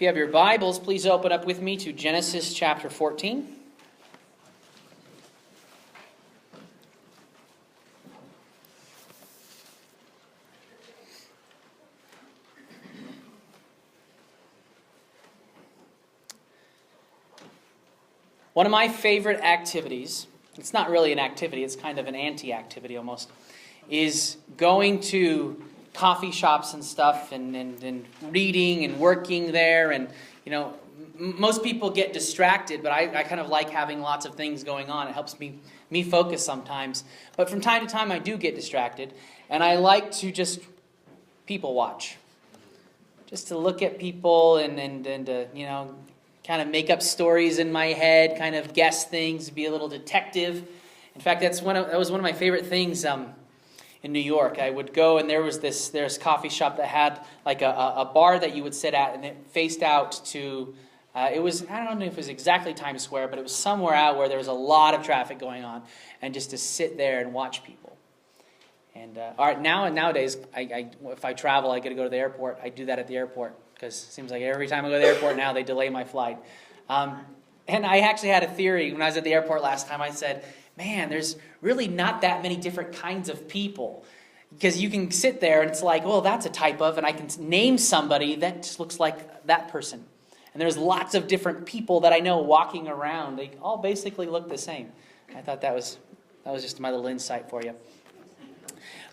you have your Bibles, please open up with me to Genesis chapter 14. One of my favorite activities, it's not really an activity, it's kind of an anti-activity almost, is going to coffee shops and stuff and reading and working there. And, most people get distracted, but I kind of like having lots of things going on. It helps me focus sometimes. But from time to time, I do get distracted. And I like to just people watch. Just to look at people and kind of make up stories in my head, kind of guess things, be a little detective. In fact, that was one of my favorite things in New York. I would go, and there's a coffee shop that had like a bar that you would sit at, and it faced out to, I don't know if it was exactly Times Square, but it was somewhere out where there was a lot of traffic going on, and just to sit there and watch people. And nowadays, if I travel, I get to go to the airport. I do that at the airport, because it seems like every time I go to the airport now, they delay my flight. And I actually had a theory when I was at the airport last time. I said, man, there's really not that many different kinds of people. Because you can sit there and it's like, well, that's a type of, and I can name somebody that just looks like that person. And there's lots of different people that I know walking around. They all basically look the same. I thought that was just my little insight for you.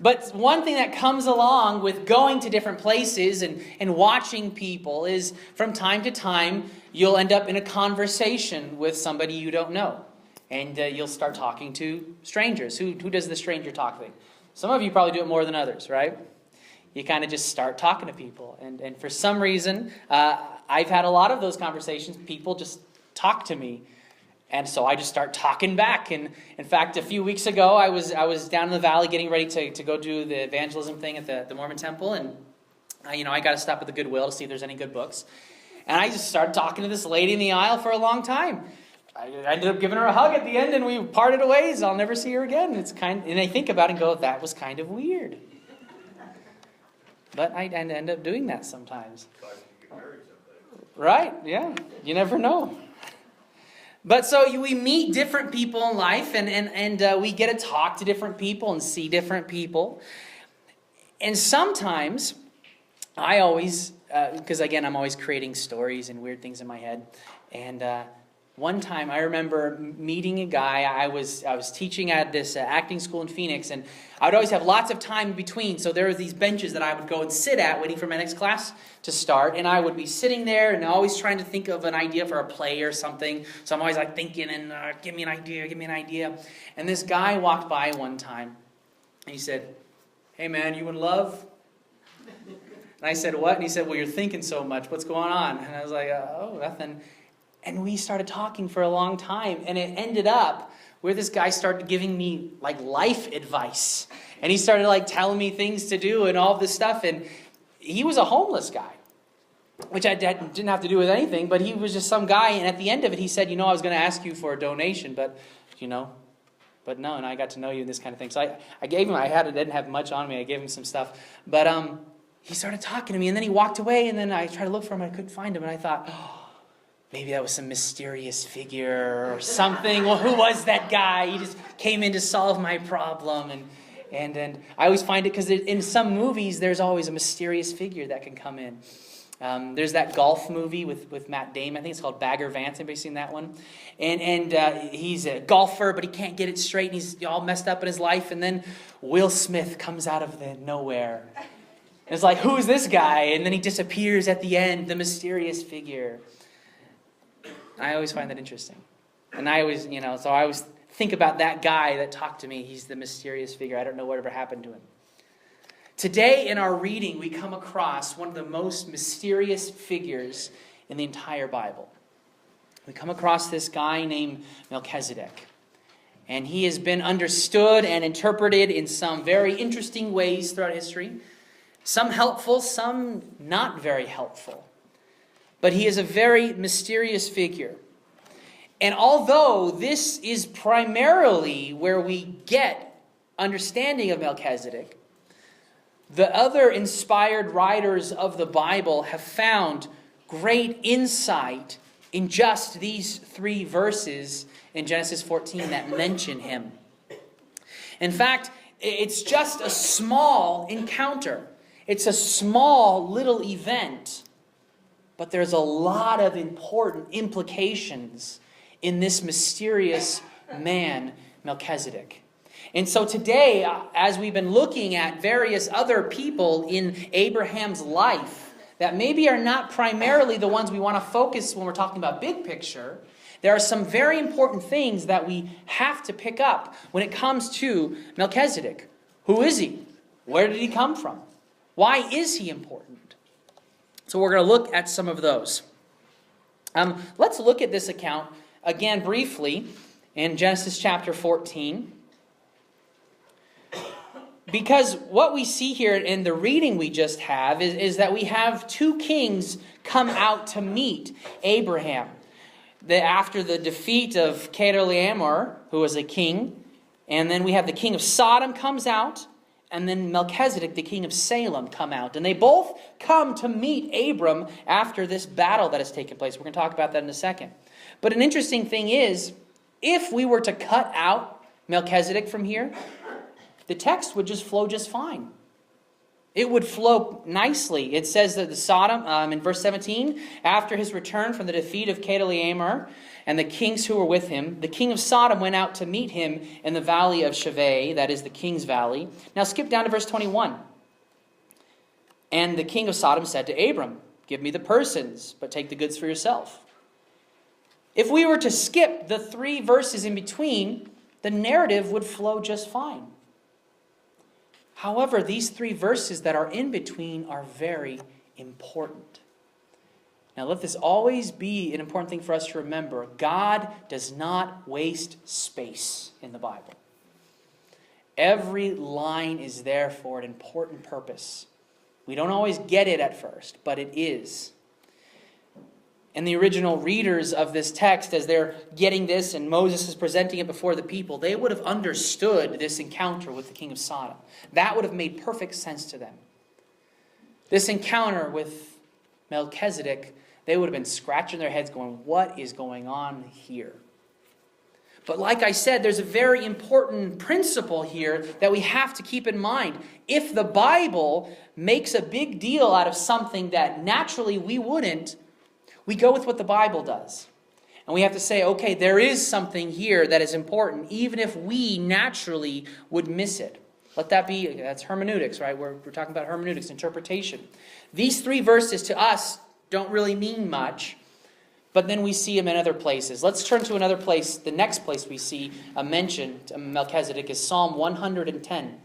But one thing that comes along with going to different places and watching people is from time to time, you'll end up in a conversation with somebody you don't know. And you'll start talking to strangers. Who does the stranger talk thing? Some of you probably do it more than others, right? You kind of just start talking to people. And for some reason, I've had a lot of those conversations. People just talk to me. And so I just start talking back. And in fact, a few weeks ago, I was down in the valley getting ready to go do the evangelism thing at the Mormon temple. And, I got to stop at the Goodwill to see if there's any good books. And I just started talking to this lady in the aisle for a long time. I ended up giving her a hug at the end, and we parted ways. I'll never see her again. And I think about it and go, that was kind of weird. But I end up doing that sometimes. Right, yeah. You never know. But so we meet different people in life, and we get to talk to different people and see different people. And sometimes, I always, because again, I'm always creating stories and weird things in my head. And one time, I remember meeting a guy. I was teaching at this acting school in Phoenix, and I would always have lots of time in between. So there were these benches that I would go and sit at, waiting for my next class to start. And I would be sitting there and always trying to think of an idea for a play or something. So I'm always like thinking and give me an idea. And this guy walked by one time, and he said, "Hey man, you in love?" And I said, "What?" And he said, "Well, you're thinking so much. What's going on?" And I was like, "Oh, nothing." And we started talking for a long time, and it ended up where this guy started giving me like life advice. And he started like telling me things to do and all this stuff. And he was a homeless guy, which I didn't have to do with anything, but he was just some guy. And at the end of it, he said, I was going to ask you for a donation, but no, and I got to know you and this kind of thing. So I gave him, I didn't have much on me. I gave him some stuff, but he started talking to me, and then he walked away, and then I tried to look for him, and I couldn't find him. And I thought, maybe that was some mysterious figure or something. Well, who was that guy? He just came in to solve my problem. And I always find it because in some movies, there's always a mysterious figure that can come in. There's that golf movie with Matt Damon. I think it's called Bagger Vance. Anybody seen that one? And he's a golfer, but he can't get it straight. And he's all messed up in his life. And then Will Smith comes out of nowhere. And it's like, who is this guy? And then he disappears at the end, the mysterious figure. I always find that interesting. And I always, so I always think about that guy that talked to me. He's the mysterious figure. I don't know whatever happened to him. Today in our reading, we come across one of the most mysterious figures in the entire Bible. We come across this guy named Melchizedek. And he has been understood and interpreted in some very interesting ways throughout history. Some helpful, some not very helpful. But he is a very mysterious figure. And although this is primarily where we get understanding of Melchizedek, the other inspired writers of the Bible have found great insight in just these 3 verses in Genesis 14 that mention him. In fact, it's just a small encounter. It's a small little event. But there's a lot of important implications in this mysterious man, Melchizedek. And so today, as we've been looking at various other people in Abraham's life that maybe are not primarily the ones we want to focus when we're talking about big picture, there are some very important things that we have to pick up when it comes to Melchizedek. Who is he? Where did he come from? Why is he important? So we're going to look at some of those. Let's look at this account again briefly in Genesis chapter 14. Because what we see here in the reading we just have is that we have 2 kings come out to meet Abraham. After the defeat of Chedorlaomer, who was a king, and then we have the king of Sodom comes out, and then Melchizedek, the king of Salem, come out. And they both come to meet Abram after this battle that has taken place. We're going to talk about that in a second. But an interesting thing is, if we were to cut out Melchizedek from here, the text would just flow just fine. It would flow nicely. It says that the Sodom, in verse 17, after his return from the defeat of Chedorlaomer and the kings who were with him, the king of Sodom went out to meet him in the valley of Shaveh, that is the king's valley. Now skip down to verse 21. And the king of Sodom said to Abram, "Give me the persons, but take the goods for yourself." If we were to skip the 3 verses in between, the narrative would flow just fine. However, these 3 verses that are in between are very important. Now, let this always be an important thing for us to remember. God does not waste space in the Bible. Every line is there for an important purpose. We don't always get it at first, but it is. And the original readers of this text, as they're getting this and Moses is presenting it before the people, they would have understood this encounter with the king of Sodom. That would have made perfect sense to them. This encounter with Melchizedek, they would have been scratching their heads going, what is going on here? But like I said, there's a very important principle here that we have to keep in mind. If the Bible makes a big deal out of something that naturally we wouldn't, we go with what the Bible does. And we have to say, okay, there is something here that is important, even if we naturally would miss it. Let that be, that's hermeneutics, right? We're talking about hermeneutics, interpretation. These 3 verses to us don't really mean much, but then we see them in other places. Let's turn to another place. The next place we see a mention to Melchizedek is Psalm 110.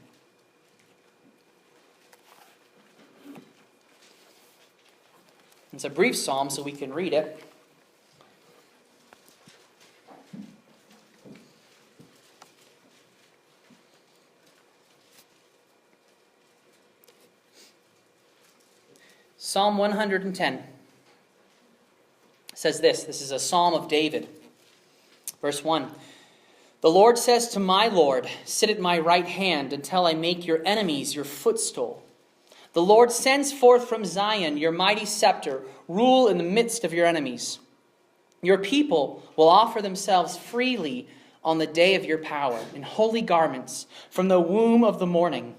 It's a brief psalm, so we can read it. Psalm 110 says this. This is a psalm of David. Verse 1. The Lord says to my Lord, "Sit at my right hand until I make your enemies your footstool." The Lord sends forth from Zion your mighty scepter. Rule in the midst of your enemies. Your people will offer themselves freely on the day of your power, in holy garments, from the womb of the morning.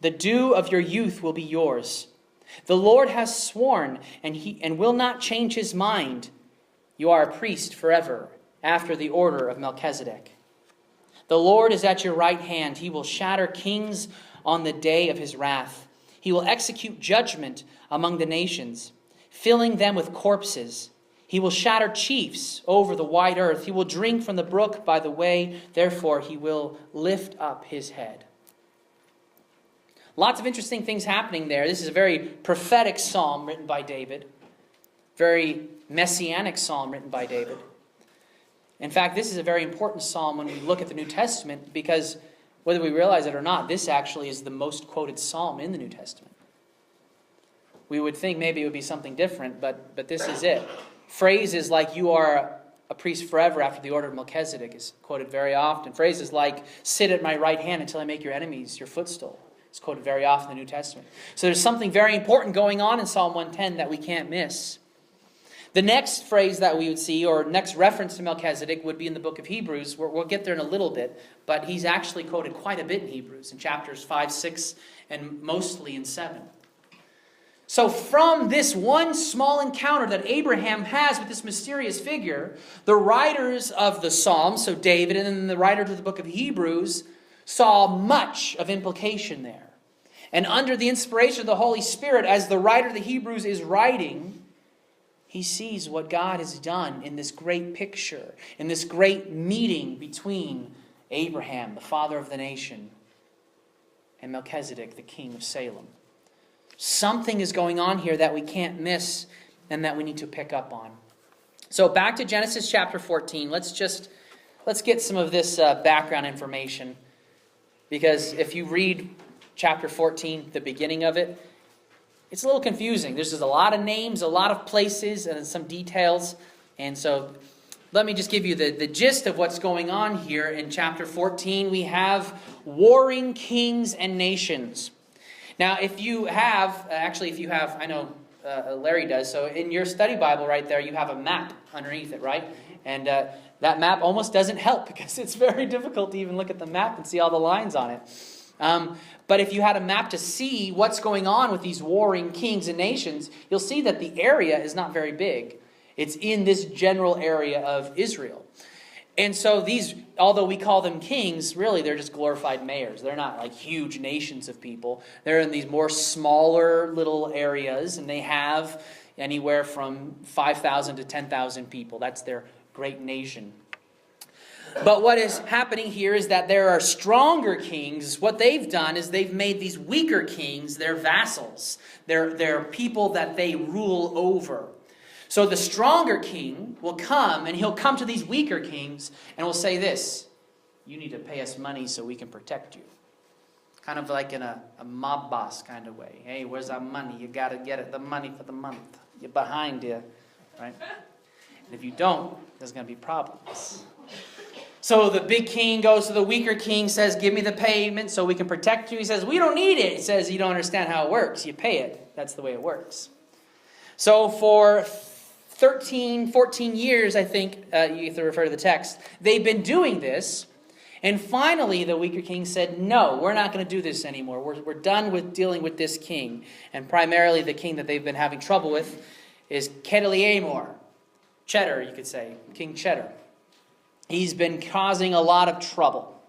The dew of your youth will be yours. The Lord has sworn, and will not change his mind. You are a priest forever, after the order of Melchizedek. The Lord is at your right hand. He will shatter kings on the day of his wrath. He will execute judgment among the nations, filling them with corpses. He will shatter chiefs over the wide earth. He will drink from the brook by the way. Therefore, he will lift up his head. Lots of interesting things happening there. This is a very prophetic psalm written by David. Very messianic psalm written by David. In fact, this is a very important psalm when we look at the New Testament, because whether we realize it or not, this actually is the most quoted psalm in the New Testament. We would think maybe it would be something different, but this is it. Phrases like, "You are a priest forever after the order of Melchizedek," is quoted very often. Phrases like, "Sit at my right hand until I make your enemies your footstool," is quoted very often in the New Testament. So there's something very important going on in Psalm 110 that we can't miss. The next phrase that we would see, or next reference to Melchizedek, would be in the book of Hebrews. We'll get there in a little bit, but he's actually quoted quite a bit in Hebrews, in chapters 5, 6, and mostly in 7. So from this one small encounter that Abraham has with this mysterious figure, the writers of the Psalms, so David and then the writers of the book of Hebrews, saw much of implication there. And under the inspiration of the Holy Spirit, as the writer of the Hebrews is writing, he sees what God has done in this great picture, in this great meeting between Abraham, the father of the nation, and Melchizedek, the king of Salem. Something is going on here that we can't miss and that we need to pick up on. So back to Genesis chapter 14. Let's get some of this background information. Because if you read chapter 14, the beginning of it, it's a little confusing. There's just a lot of names, a lot of places, and some details. And so let me just give you the gist of what's going on here. In chapter 14, we have warring kings and nations. Now, if you have, I know Larry does, so in your study Bible right there, you have a map underneath it, right? And that map almost doesn't help because it's very difficult to even look at the map and see all the lines on it. But if you had a map to see what's going on with these warring kings and nations, you'll see that the area is not very big. It's in this general area of Israel. And so these, although we call them kings, really they're just glorified mayors. They're not like huge nations of people. They're in these more smaller little areas, and they have anywhere from 5,000 to 10,000 people. That's their great nation. But what is happening here is that there are stronger kings. What they've done is they've made these weaker kings their vassals. They're people that they rule over. So the stronger king will come, and he'll come to these weaker kings and will say this: you need to pay us money so we can protect you. Kind of like in a mob boss kind of way. Hey, where's our money? You got to get it, the money for the month. You're behind here, right? And if you don't, there's going to be problems. So the big king goes to the weaker king, says, give me the payment so we can protect you. He says, we don't need it. He says, you don't understand how it works. You pay it. That's the way it works. So for 13, 14 years, I think, you have to refer to the text, they've been doing this. And finally, the weaker king said, no, we're not going to do this anymore. We're done with dealing with this king. And primarily the king that they've been having trouble with is Chedorlaomer. Cheddar, you could say. King Cheddar. He's been causing a lot of trouble.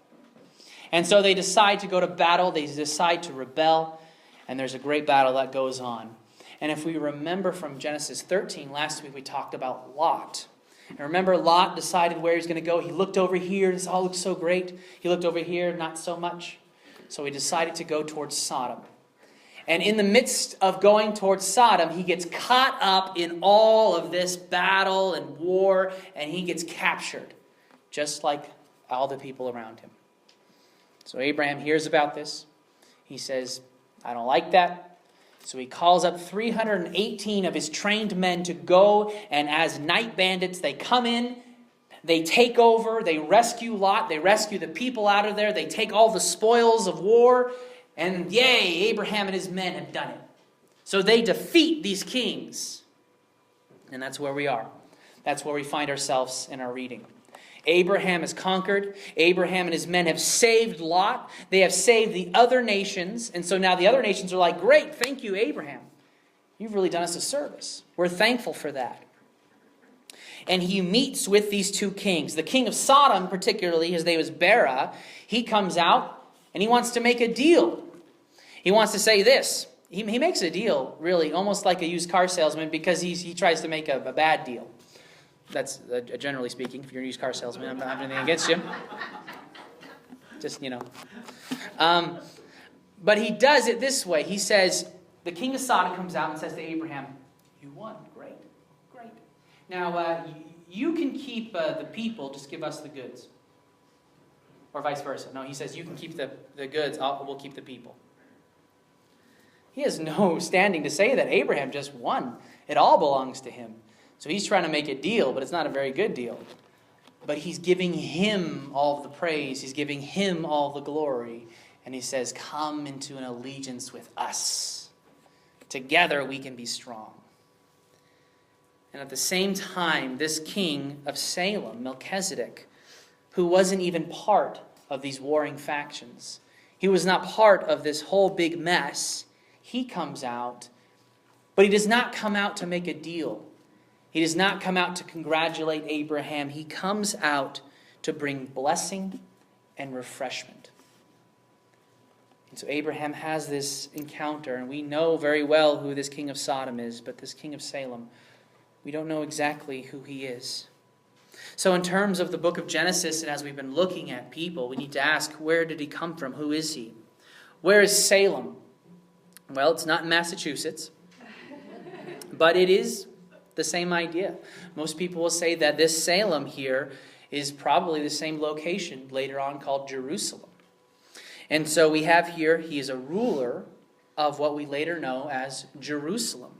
And so they decide to go to battle. They decide to rebel. And there's a great battle that goes on. And if we remember from Genesis 13, last week we talked about Lot. And remember, Lot decided where he's going to go. He looked over here. This all looks so great. He looked over here, not so much. So he decided to go towards Sodom. And in the midst of going towards Sodom, he gets caught up in all of this battle and war, and he gets captured, just like all the people around him. So Abraham hears about this. He says, I don't like that. So he calls up 318 of his trained men to go, and as night bandits, they come in, they take over, they rescue Lot, they rescue the people out of there, they take all the spoils of war, and yay, Abraham and his men have done it. So they defeat these kings. And that's where we are. That's where we find ourselves in our reading. Abraham has conquered. Abraham and his men have saved Lot. They have saved the other nations. And so now the other nations are like, great, thank you, Abraham. You've really done us a service. We're thankful for that. And he meets with these two kings. The king of Sodom, particularly, his name is Bera. He comes out and he wants to make a deal. He wants to say this. He makes a deal, really, almost like a used car salesman, because he tries to make a bad deal. That's generally speaking. If you're a used car salesman, I'm not having anything against you. Just, But he does it this way. He says, the king of Sodom comes out and says to Abraham, you won. Great. Great. Now, you can keep the people. Just give us the goods. Or vice versa. No, he says, you can keep the goods. We'll keep the people. He has no standing to say that Abraham just won. It all belongs to him. So he's trying to make a deal, but it's not a very good deal. But he's giving him all the praise. He's giving him all the glory. And he says, come into an allegiance with us. Together we can be strong. And at the same time, this king of Salem, Melchizedek, who wasn't even part of these warring factions, he was not part of this whole big mess, he comes out, but he does not come out to make a deal. He does not come out to congratulate Abraham. He comes out to bring blessing and refreshment. And so Abraham has this encounter, and we know very well who this king of Sodom is, but this king of Salem, we don't know exactly who he is. So in terms of the book of Genesis, and as we've been looking at people, we need to ask, where did he come from? Who is he? Where is Salem? Well, it's not in Massachusetts, but it is the same idea. Most people will say that this Salem here is probably the same location later on called Jerusalem. And so we have here, he is a ruler of what we later know as Jerusalem.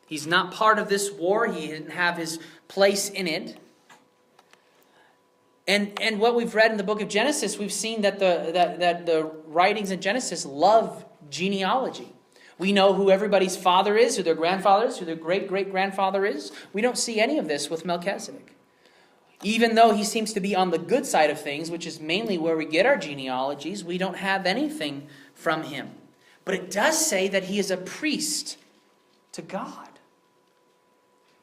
He's not part of this war. He didn't have his place in it. And what we've read in the book of Genesis, we've seen that the writings in Genesis love genealogy. We know who everybody's father is, who their grandfather is, who their great-great-grandfather is. We don't see any of this with Melchizedek. Even though he seems to be on the good side of things, which is mainly where we get our genealogies, we don't have anything from him. But it does say that he is a priest to God.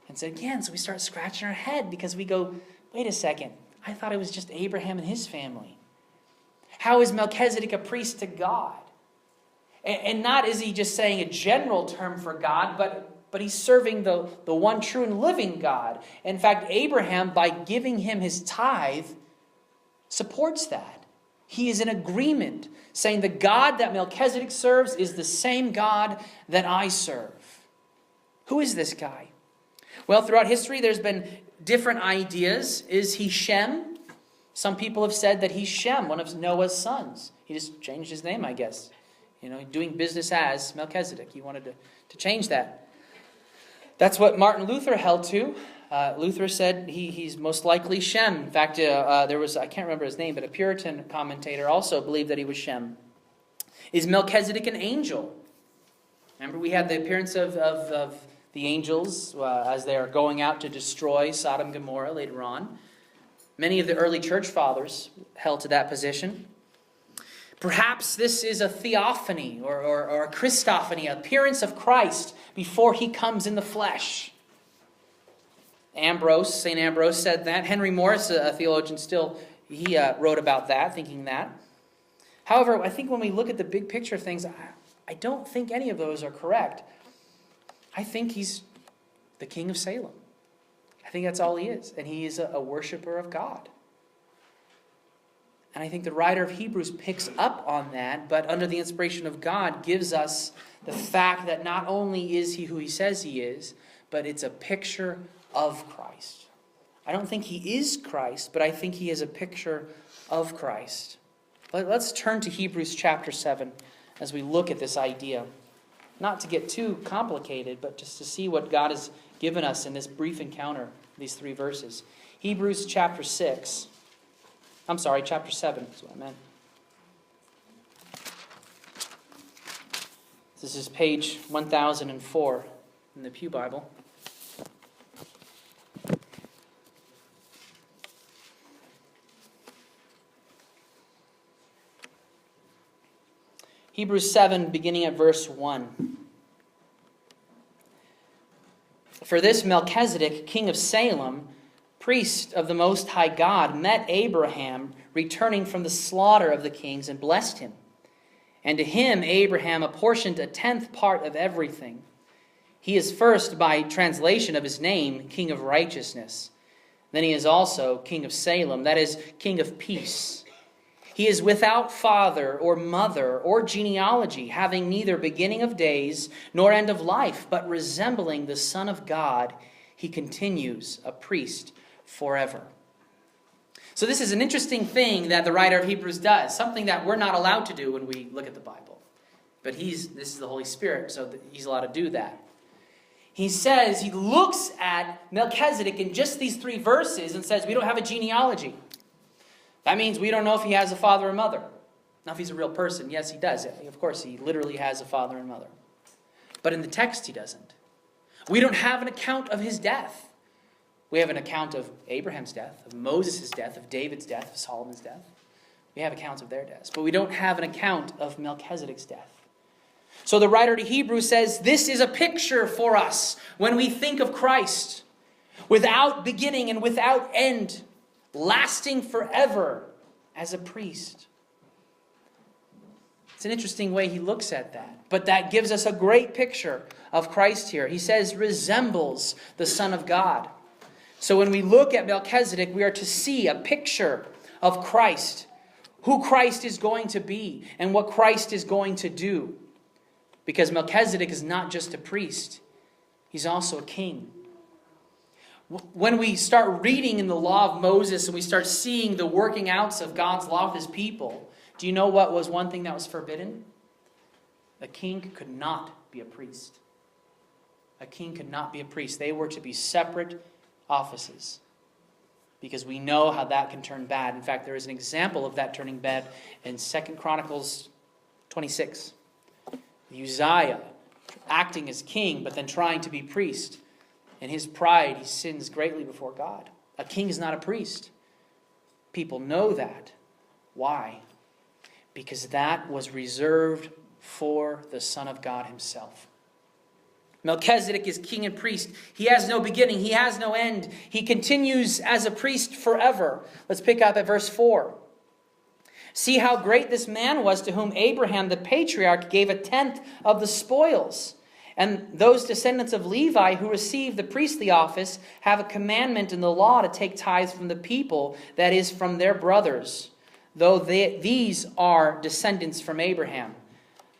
And so again, so we start scratching our head because we go, wait a second, I thought it was just Abraham and his family. How is Melchizedek a priest to God? And not is he just saying a general term for God, but he's serving the one true and living God. In fact, Abraham, by giving him his tithe, supports that. He is in agreement, saying the God that Melchizedek serves is the same God that I serve. Who is this guy? Well, throughout history, there's been different ideas. Is he Shem? Some people have said that he's Shem, one of Noah's sons. He just changed his name, I guess. Doing business as Melchizedek. He wanted to change that. That's what Martin Luther held to. Luther said he's most likely Shem. In fact, there was, I can't remember his name, but a Puritan commentator also believed that he was Shem. Is Melchizedek an angel? Remember, we had the appearance of the angels as they are going out to destroy Sodom and Gomorrah later on. Many of the early church fathers held to that position. Perhaps this is a theophany or a Christophany, appearance of Christ before he comes in the flesh. St. Ambrose said that. Henry Morris, a theologian he wrote about that, thinking that. However, I think when we look at the big picture of things, I don't think any of those are correct. I think he's the king of Salem. I think that's all he is. And he is a worshiper of God. And I think the writer of Hebrews picks up on that, but under the inspiration of God gives us the fact that not only is he who he says he is, but it's a picture of Christ. I don't think he is Christ, but I think he is a picture of Christ. Let's turn to Hebrews chapter 7 as we look at this idea. Not to get too complicated, but just to see what God has given us in this brief encounter, these 3 verses. Hebrews chapter 7 is what I meant. This is page 1004 in the Pew Bible. Hebrews 7, beginning at verse 1. For this Melchizedek, king of Salem, priest of the Most High God, met Abraham returning from the slaughter of the kings and blessed him. And to him Abraham apportioned a 10th part of everything. He is first, by translation of his name, King of Righteousness. Then he is also King of Salem, that is, King of Peace. He is without father or mother or genealogy, having neither beginning of days nor end of life, but resembling the Son of God, he continues a priest forever. So this is an interesting thing that the writer of Hebrews does, something that we're not allowed to do when we look at the Bible. But this is the Holy Spirit, so he's allowed to do that. He says, he looks at Melchizedek in just these 3 verses and says, we don't have a genealogy. That means we don't know if he has a father or mother. Now, if he's a real person, yes, he does. Of course, he literally has a father and mother. But in the text, he doesn't. We don't have an account of his death. We have an account of Abraham's death, of Moses' death, of David's death, of Solomon's death. We have accounts of their deaths, but we don't have an account of Melchizedek's death. So the writer to Hebrews says, this is a picture for us when we think of Christ, without beginning and without end, lasting forever as a priest. It's an interesting way he looks at that. But that gives us a great picture of Christ here. He says, resembles the Son of God. So when we look at Melchizedek, we are to see a picture of Christ, who Christ is going to be, and what Christ is going to do. Because Melchizedek is not just a priest, he's also a king. When we start reading in the law of Moses and we start seeing the working outs of God's law with his people, do you know what was one thing that was forbidden? A king could not be a priest. A king could not be a priest. They were to be separate offices. Because we know how that can turn bad. In fact, there is an example of that turning bad in 2 Chronicles 26. Uzziah acting as king, but then trying to be priest. In his pride, he sins greatly before God. A king is not a priest. People know that. Why? Because that was reserved for the Son of God himself. Melchizedek is king and priest. He has no beginning. He has no end. He continues as a priest forever. Let's pick up at verse 4. See how great this man was, to whom Abraham the patriarch gave a tenth of the spoils. And those descendants of Levi who receive the priestly office have a commandment in the law to take tithes from the people, that is, from their brothers, though these are descendants from Abraham.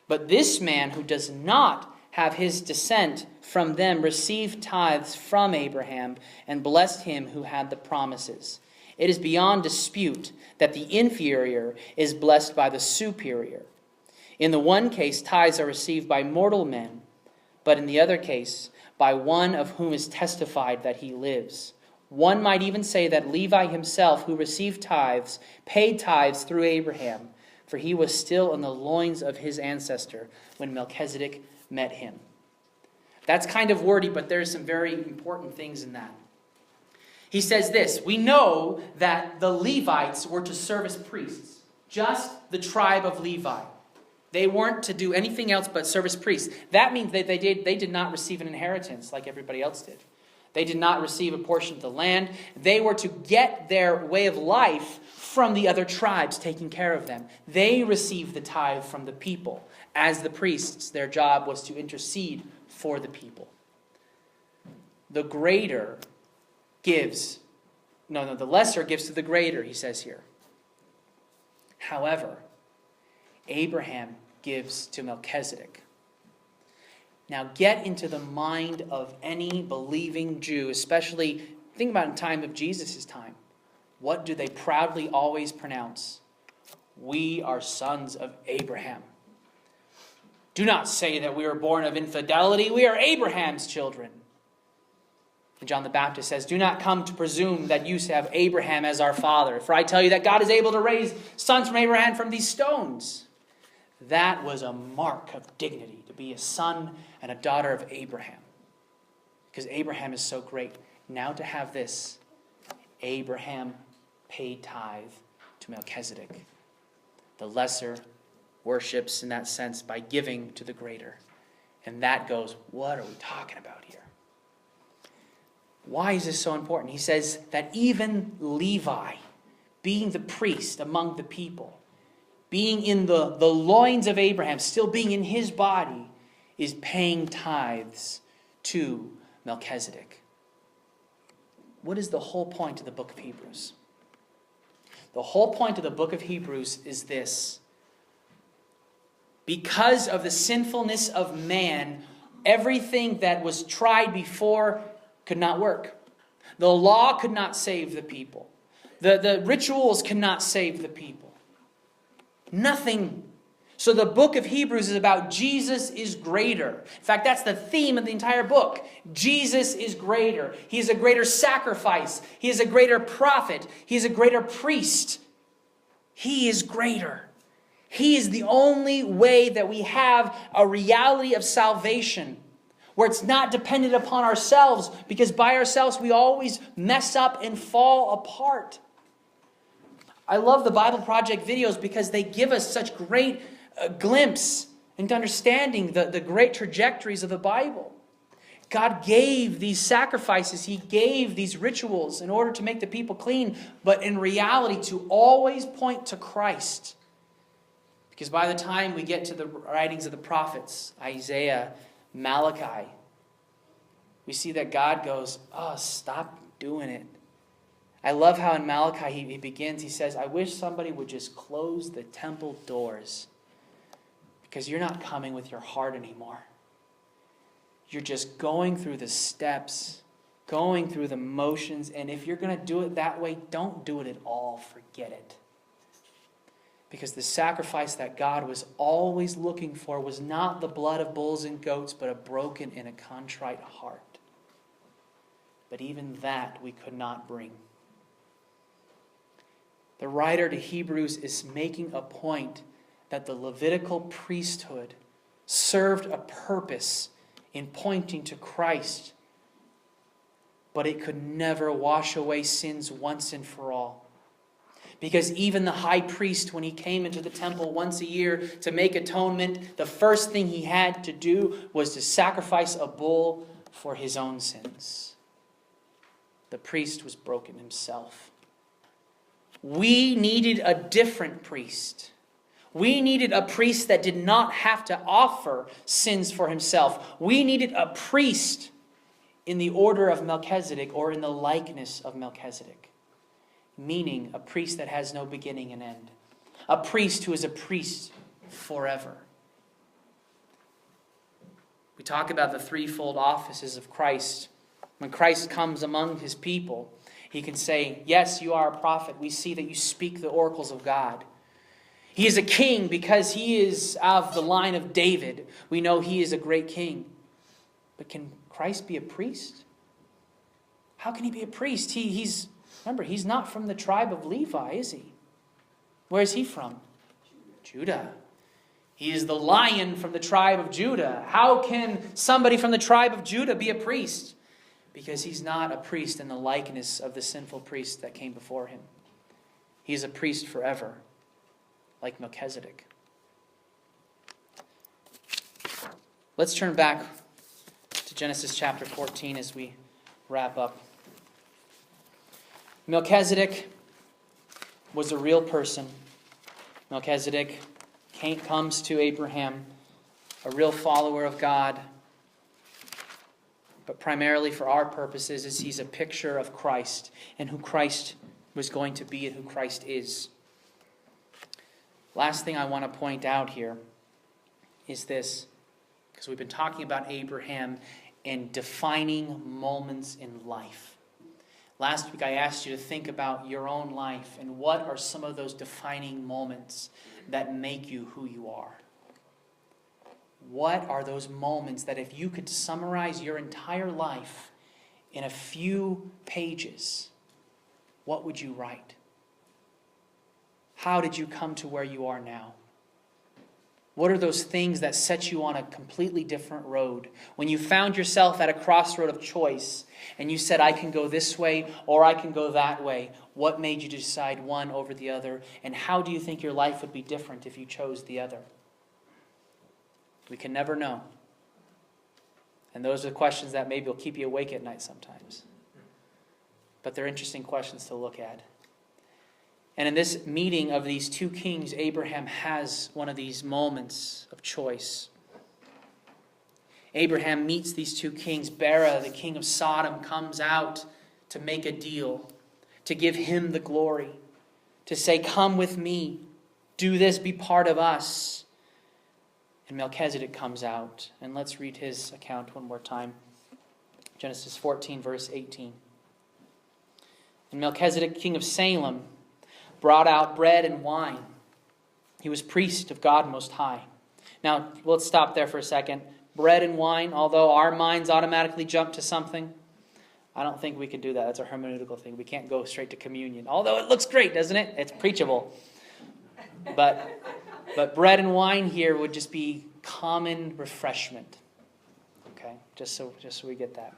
But this man who does not have his descent from them received tithes from Abraham, and blessed him who had the promises. It is beyond dispute that the inferior is blessed by the superior. In the one case, tithes are received by mortal men, but in the other case, by one of whom is testified that he lives. One might even say that Levi himself, who received tithes, paid tithes through Abraham, for he was still in the loins of his ancestor when Melchizedek met him. That's kind of wordy, but there's some very important things in that. He says this, we know that the Levites were to serve as priests, just the tribe of Levi. They weren't to do anything else but serve as priests. That means that they did not receive an inheritance like everybody else did. They did not receive a portion of the land. They were to get their way of life from the other tribes taking care of them. They received the tithe from the people. As the priests, their job was to intercede for the people. The greater gives, the lesser gives to the greater, he says here. However, Abraham gives to Melchizedek. Now get into the mind of any believing Jew, especially, think about in time of Jesus' time. What do they proudly always pronounce? We are sons of Abraham. Do not say that we were born of infidelity. We are Abraham's children. And John the Baptist says, do not come to presume that you have Abraham as our father. For I tell you that God is able to raise sons from Abraham from these stones. That was a mark of dignity, to be a son and a daughter of Abraham. Because Abraham is so great. Now to have this, Abraham paid tithe to Melchizedek. The lesser worships in that sense by giving to the greater. And that goes, what are we talking about here? Why is this so important? He says that even Levi, being the priest among the people, being in the loins of Abraham, still being in his body, is paying tithes to Melchizedek. What is the whole point of the book of Hebrews? The whole point of the book of Hebrews is this. Because of the sinfulness of man, everything that was tried before could not work. The law could not save the people. The rituals cannot save the people. Nothing. So the book of Hebrews is about Jesus is greater. In fact, that's the theme of the entire book. Jesus is greater. He is a greater sacrifice. He is a greater prophet. He is a greater priest. He is greater. He is the only way that we have a reality of salvation. where it's not dependent upon ourselves, because by ourselves we always mess up and fall apart. I love the Bible Project videos because they give us such great glimpse into understanding the great trajectories of the Bible. God gave these sacrifices, He gave these rituals in order to make the people clean, but in reality to always point to Christ. Because by the time we get to the writings of the prophets, Isaiah, Malachi, we see that God goes, oh, stop doing it. I love how in Malachi he begins, he says, I wish somebody would just close the temple doors, because you're not coming with your heart anymore. You're just going through the steps, going through the motions, and if you're going to do it that way, don't do it at all. Forget it. Because the sacrifice that God was always looking for was not the blood of bulls and goats, but a broken and a contrite heart. But even that we could not bring. The writer to Hebrews is making a point that the Levitical priesthood served a purpose in pointing to Christ, but it could never wash away sins once and for all. Because even the high priest, when he came into the temple once a year to make atonement, the first thing he had to do was to sacrifice a bull for his own sins. The priest was broken himself. We needed a different priest. We needed a priest that did not have to offer sins for himself. We needed a priest in the order of Melchizedek, or in the likeness of Melchizedek. Meaning a priest that has no beginning and end. A priest who is a priest forever. We talk about the threefold offices of Christ. When Christ comes among his people, he can say, yes, you are a prophet. We see that you speak the oracles of God. He is a king because he is of the line of David. We know he is a great king. But can Christ be a priest? How can he be a priest? Remember, he's not from the tribe of Levi, is he? Where is he from? Judah. He is the lion from the tribe of Judah. How can somebody from the tribe of Judah be a priest? Because he's not a priest in the likeness of the sinful priest that came before him. He is a priest forever, like Melchizedek. Let's turn back to Genesis chapter 14 as we wrap up. Melchizedek was a real person. Melchizedek comes to Abraham, a real follower of God. But primarily for our purposes is he's a picture of Christ and who Christ was going to be and who Christ is. Last thing I want to point out here is this, because we've been talking about Abraham and defining moments in life. Last week I asked you to think about your own life and what are some of those defining moments that make you who you are. What are those moments that if you could summarize your entire life in a few pages, what would you write? How did you come to where you are now? What are those things that set you on a completely different road? When you found yourself at a crossroad of choice and you said, I can go this way or I can go that way. What made you decide one over the other? And how do you think your life would be different if you chose the other? We can never know. And those are the questions that maybe will keep you awake at night sometimes. But they're interesting questions to look at. And in this meeting of these two kings, Abraham has one of these moments of choice. Abraham meets these two kings. Bera, the king of Sodom, comes out to make a deal, to give him the glory, to say, come with me, do this, be part of us. And Melchizedek comes out. And let's read his account one more time. Genesis 14, verse 18. And Melchizedek, king of Salem, brought out bread and wine. He was priest of God Most High. Now, let's stop there for a second. Bread and wine, although our minds automatically jump to something, I don't think we can do that. That's a hermeneutical thing. We can't go straight to communion. Although it looks great, doesn't it? It's preachable. But bread and wine here would just be common refreshment. Okay? okay? Just so we get that.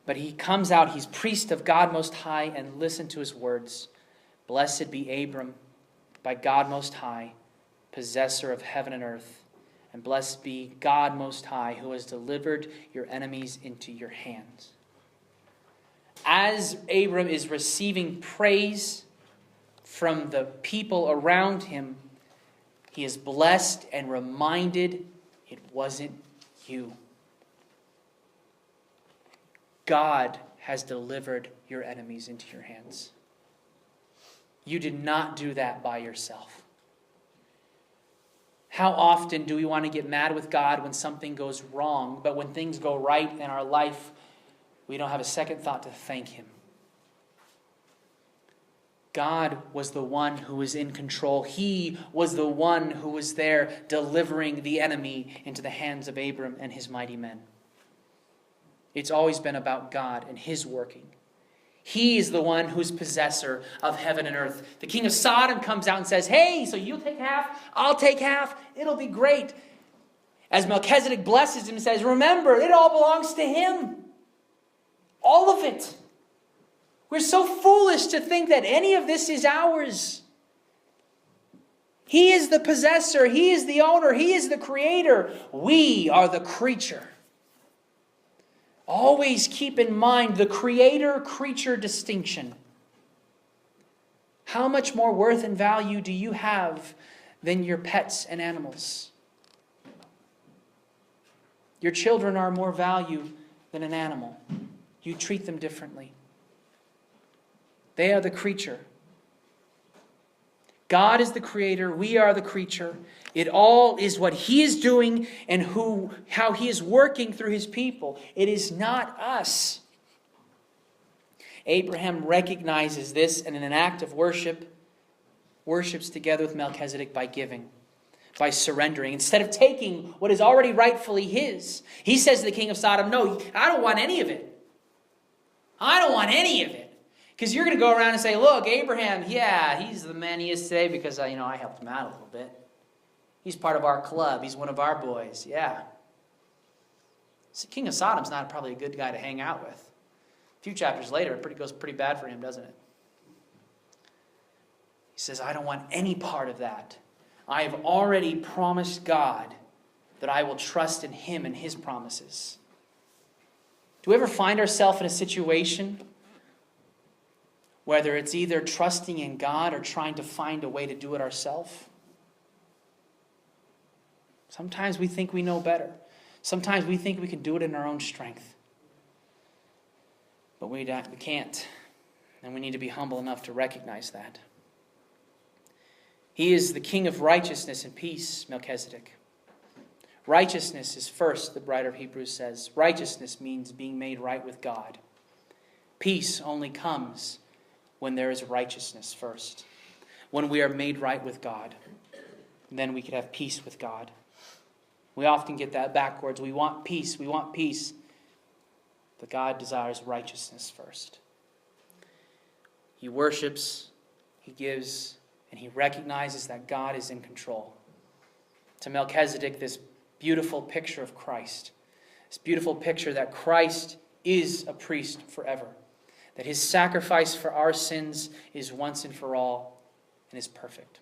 But he comes out, he's priest of God Most High, and listen to his words. Blessed be Abram by God Most High, possessor of heaven and earth. And blessed be God Most High, who has delivered your enemies into your hands. As Abram is receiving praise from the people around him, he is blessed and reminded it wasn't you. God has delivered your enemies into your hands. You did not do that by yourself. How often do we want to get mad with God when something goes wrong, but when things go right in our life, we don't have a second thought to thank him? God was the one who was in control. He was the one who was there delivering the enemy into the hands of Abram and his mighty men. It's always been about God and his working. He is the one who's possessor of heaven and earth. The king of Sodom comes out and says, hey, so you'll take half, I'll take half, it'll be great. As Melchizedek blesses him and says, remember, it all belongs to him. All of it. We're so foolish to think that any of this is ours. He is the possessor. He is the owner. He is the creator. We are the creature. Always keep in mind the creator-creature distinction. How much more worth and value do you have than your pets and animals? Your children are more value than an animal. You treat them differently. They are the creature. God is the creator. We are the creature. It all is what he is doing and how he is working through his people. It is not us. Abraham recognizes this and in an act of worship, worships together with Melchizedek by giving, by surrendering. Instead of taking what is already rightfully his, he says to the king of Sodom, no, I don't want any of it. I don't want any of it. Because you're going to go around and say, look, Abraham, yeah, he's the man he is today because I helped him out a little bit. He's part of our club. He's one of our boys. Yeah. So King of Sodom's not probably a good guy to hang out with. A few chapters later, it goes pretty bad for him, doesn't it? He says, I don't want any part of that. I have already promised God that I will trust in him and his promises. Do we ever find ourselves in a situation whether it's either trusting in God or trying to find a way to do it ourselves? Sometimes we think we know better. Sometimes we think we can do it in our own strength. But we can't. And we need to be humble enough to recognize that. He is the king of righteousness and peace, Melchizedek. Righteousness is first, the writer of Hebrews says. Righteousness means being made right with God. Peace only comes when there is righteousness first. When we are made right with God, then we could have peace with God. We often get that backwards. We want peace. But God desires righteousness first. He worships, he gives, and he recognizes that God is in control. To Melchizedek, this beautiful picture of Christ. This beautiful picture that Christ is a priest forever. That his sacrifice for our sins is once and for all and is perfect.